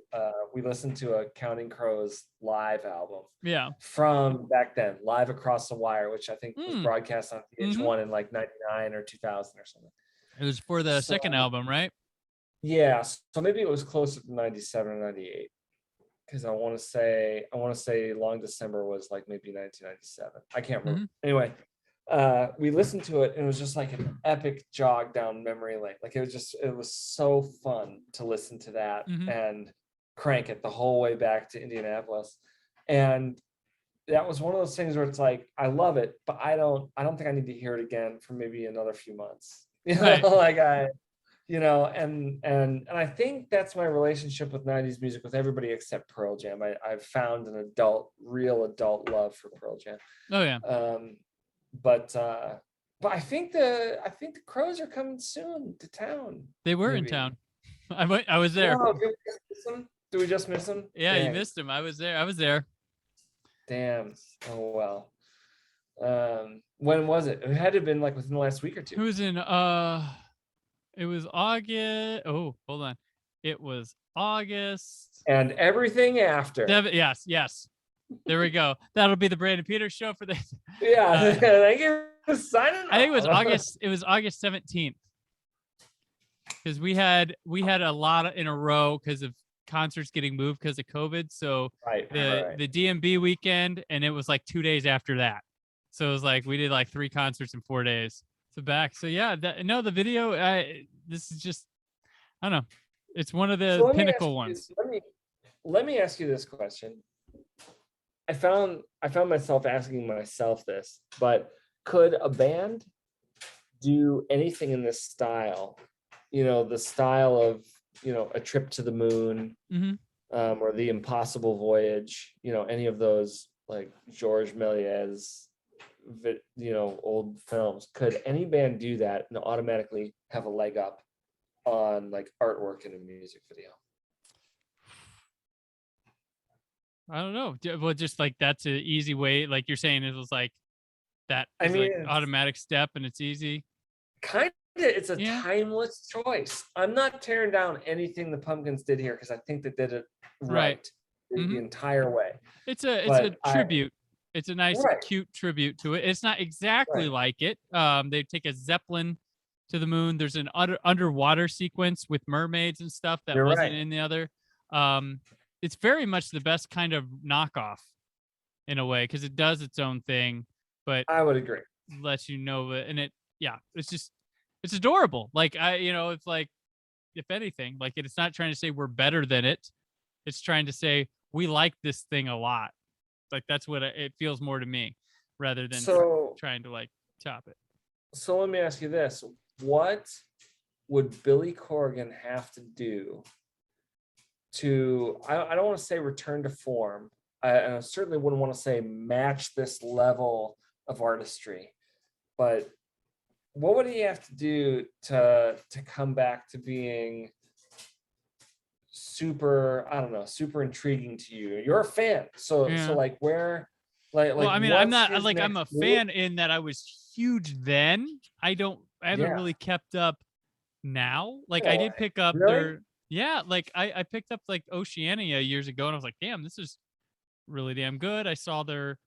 we listened to a Counting Crows live album.
Yeah.
From back then, Live Across the Wire, which I think was broadcast on VH1 in like 99 or 2000 or something.
It was for the second album, right?
Yeah. So maybe it was closer to 97 or 98. Because I want to say Long December was like maybe 1997. I can't remember. Anyway, we listened to it and it was just like an epic jog down memory lane. Like, it was so fun to listen to that and crank it the whole way back to Indianapolis. And that was one of those things where it's like, I love it, but I don't think I need to hear it again for maybe another few months.
Right.
Like, and I think that's my relationship with 90s music with everybody except Pearl Jam. I've found an real adult love for Pearl Jam.
Oh yeah.
But I think the Crows are coming soon to town.
They were in town. I was there.
Oh, did we just miss them?
Yeah, dang. You missed them. I was there.
Damn. Oh well. When was it? It had to have been like within the last week or two.
It was in it was August. Oh, hold on. It was August.
And everything after.
Yes. There we go. That'll be the Brandon Peters show for this.
Yeah. Thank you for signing
I think it was August. It was August 17th. because we had a lot in a row because of concerts getting moved because of COVID. So
Right.
the DMB weekend, and it was like 2 days after that. So it was like we did like 3 concerts in 4 days. So back. So yeah, the video. This is just, I don't know. It's one of the pinnacle ones.
Let me ask you this question. I found myself asking myself this, but could a band do anything in this style? You know, the style of, you know, A Trip to the Moon, or The Impossible Voyage, you know, any of those like Georges Méliès, you know, old films. Could any band do that and automatically have a leg up on like artwork in a music video?
I don't know. Well, just like that's an easy way. Like you're saying, it was like that.
I
Is
mean,
like automatic step, and it's easy.
Kind of, it's a timeless choice. I'm not tearing down anything the Pumpkins did here because I think they did it right the entire way.
It's a tribute. It's a nice, cute tribute to it. It's not exactly like it. They take a Zeppelin to the moon. There's an underwater sequence with mermaids and stuff that wasn't in the other. It's very much the best kind of knockoff in a way because it does its own thing, but
I would agree.
Lets you know it, and it's adorable. Like it's like, if anything, like it's not trying to say we're better than it. It's trying to say we like this thing a lot. Like that's what it feels more to me, rather than trying to like top it.
So let me ask you this: what would Billy Corgan have to do to, I don't want to say return to form, and I certainly wouldn't want to say match this level of artistry, but what would he have to do to come back to being super, I don't know, super intriguing to you? You're a fan, so like where, like
well, I mean, I'm not like I'm a fan in that I was huge then. I haven't really kept up now. Like I did pick up their like I picked up like Oceania years ago, and I was like, damn, this is really damn good. I saw their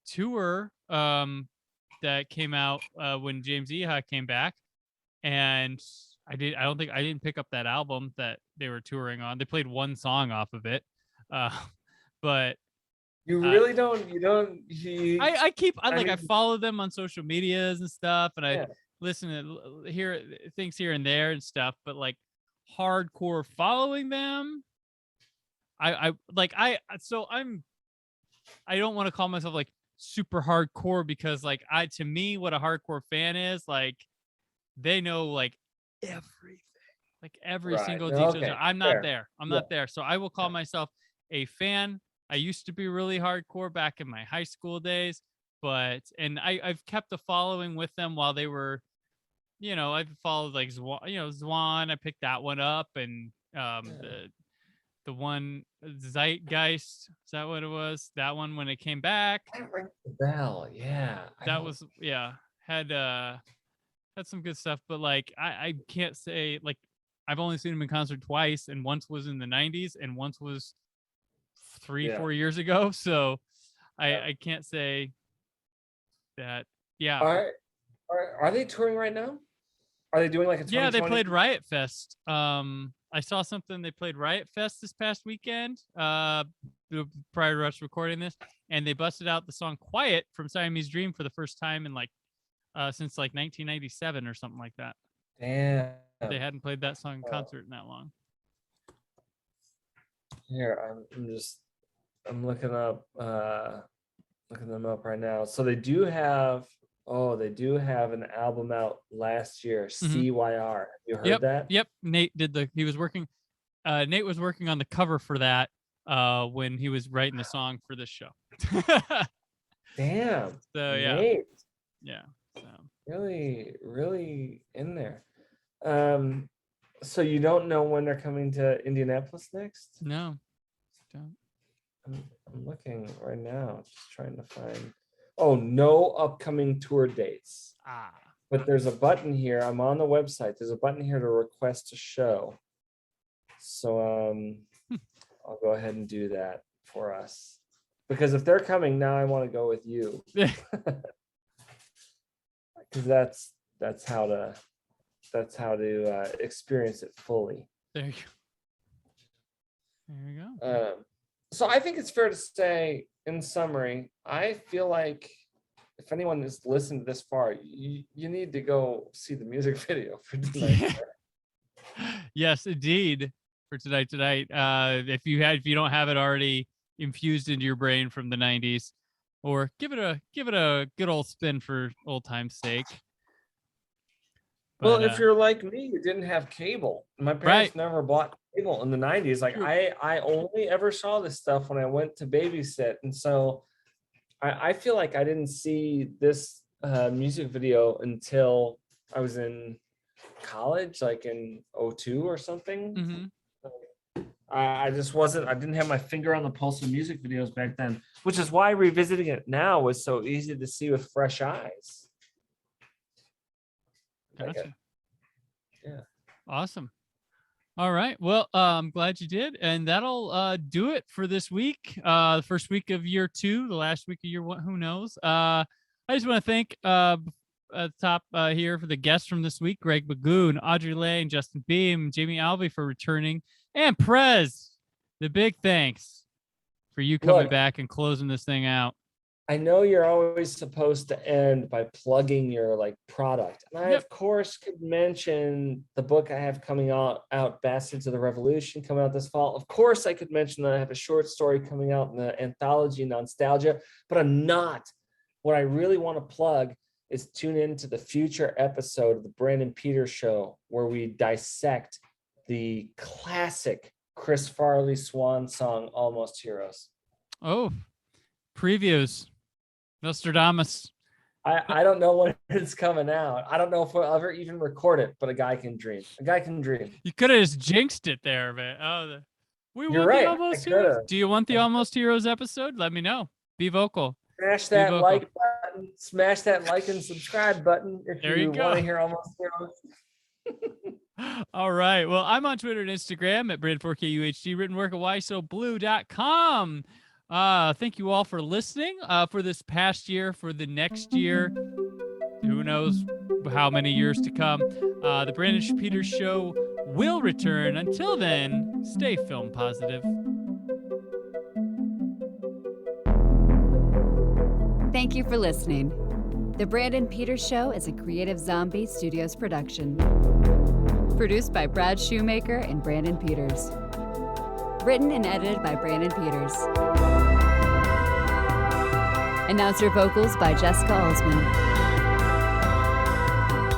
tour that came out when James Iha came back, and I didn't pick up that album that they were touring on. They played one song off of it, but
you really don't.
I follow them on social medias and stuff, and I listen to hear things here and there and stuff, but like hardcore following them, I don't want to call myself like super hardcore because like to me what a hardcore fan is, like they know like everything, like every single detail. I'm not there. Not there. So I will call myself a fan. I used to be really hardcore back in my high school days, and I've kept the following with them while they were, I've followed like Zwan. I picked that one up, and the one Zeitgeist, is that what it was? That one when it came back.
That rings the bell, yeah.
Had some good stuff, but like I can't say, like I've only seen him in concert twice, and once was in the 90s and once was 4 years ago. So I can't say that. Yeah.
Are they touring right now? Are they doing like a 2020?
Yeah, they played Riot Fest. I saw something. They played Riot Fest this past weekend, prior to us recording this, and they busted out the song "Quiet" from Siamese Dream for the first time in like since like 1997 or something like that.
Damn.
They hadn't played that song in concert in that long.
Here, I'm looking them up right now. So they do have an album out last year, CYR. Have you heard that?
Yep. Nate was working on the cover for that when he was writing the song for this show.
Damn.
So yeah.
Nate.
Yeah. So.
Really, really in there. So you don't know when they're coming to Indianapolis next?
No. Don't.
I'm looking right now, just trying to find. Oh, no upcoming tour dates. But there's a button here. I'm on the website. There's a button here to request a show. So I'll go ahead and do that for us. Because if they're coming now, I want to go with you. Because that's how That's how to experience it fully.
There you go. There you go.
So I think it's fair to say, in summary, I feel like if anyone has listened to this far, you need to go see the music video for tonight.
Yes, indeed. For tonight. If you don't have it already infused into your brain from the 90s, or give it a good old spin for old time's sake. But,
well, if you're like me, you didn't have cable. My parents never bought cable in the 90s. Like I only ever saw this stuff when I went to babysit, and so I feel like I didn't see this music video until I was in college, like in 2002 or something.
Mm-hmm.
I didn't have my finger on the pulse of music videos back then, which is why revisiting it now was so easy to see with fresh eyes.
Gotcha.
Yeah.
Awesome. All right. Well, I'm glad you did. And that'll do it for this week. The first week of year 2, the last week of year 1, who knows? I just want to thank at the top here for the guests from this week, Greg Bagoon, Audrey Lane, Justin Beam, Jamie Alvey for returning, and Prez, the big thanks for you coming back and closing this thing out.
I know you're always supposed to end by plugging your product. And I, of course, could mention the book I have coming out, Bastards of the Revolution, coming out this fall. Of course, I could mention that I have a short story coming out in the anthology Nostalgia, but I'm not. What I really want to plug is tune into the future episode of the Brandon Peters Show, where we dissect the classic Chris Farley swan song, Almost Heroes.
Oh, previews. Nostradamus.
I don't know when it's coming out. I don't know if we'll ever even record it, but a guy can dream. A guy can dream.
You could have just jinxed it there, man.
You're right.
The Almost Heroes. Do you want the Almost Heroes episode? Let me know. Be vocal.
Smash that like button. Smash that like and subscribe button if you want to hear Almost Heroes.
All right. Well, I'm on Twitter and Instagram at Brand4KUHD. Written work at whysobblue.com. Thank you all for listening for this past year, for the next year. Who knows how many years to come. The Brandon Peters Show will return. Until then, stay film positive.
Thank you for listening. The Brandon Peters Show is a Creative Zombie Studios production. Produced by Brad Shoemaker and Brandon Peters. Written and edited by Brandon Peters. Announcer vocals by Jessica Alsman.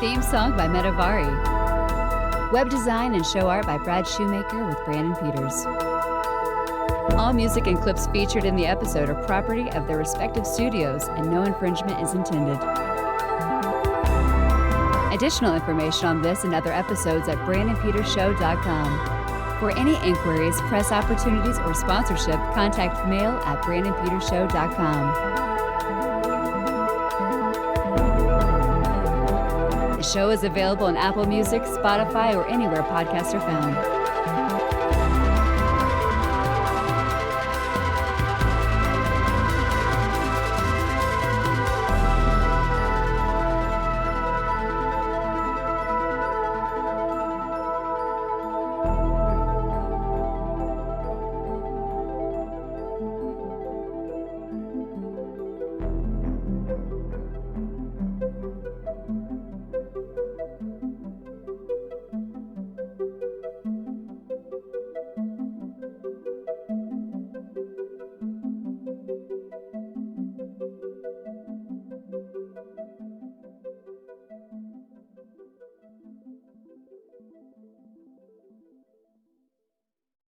Theme song by Metavari. Web design and show art by Brad Shoemaker with Brandon Peters. All music and clips featured in the episode are property of their respective studios, and no infringement is intended. Additional information on this and other episodes at BrandonPetersShow.com. For any inquiries, press opportunities, or sponsorship, contact mail at BrandonPetersShow.com. The show is available on Apple Music, Spotify, or anywhere podcasts are found.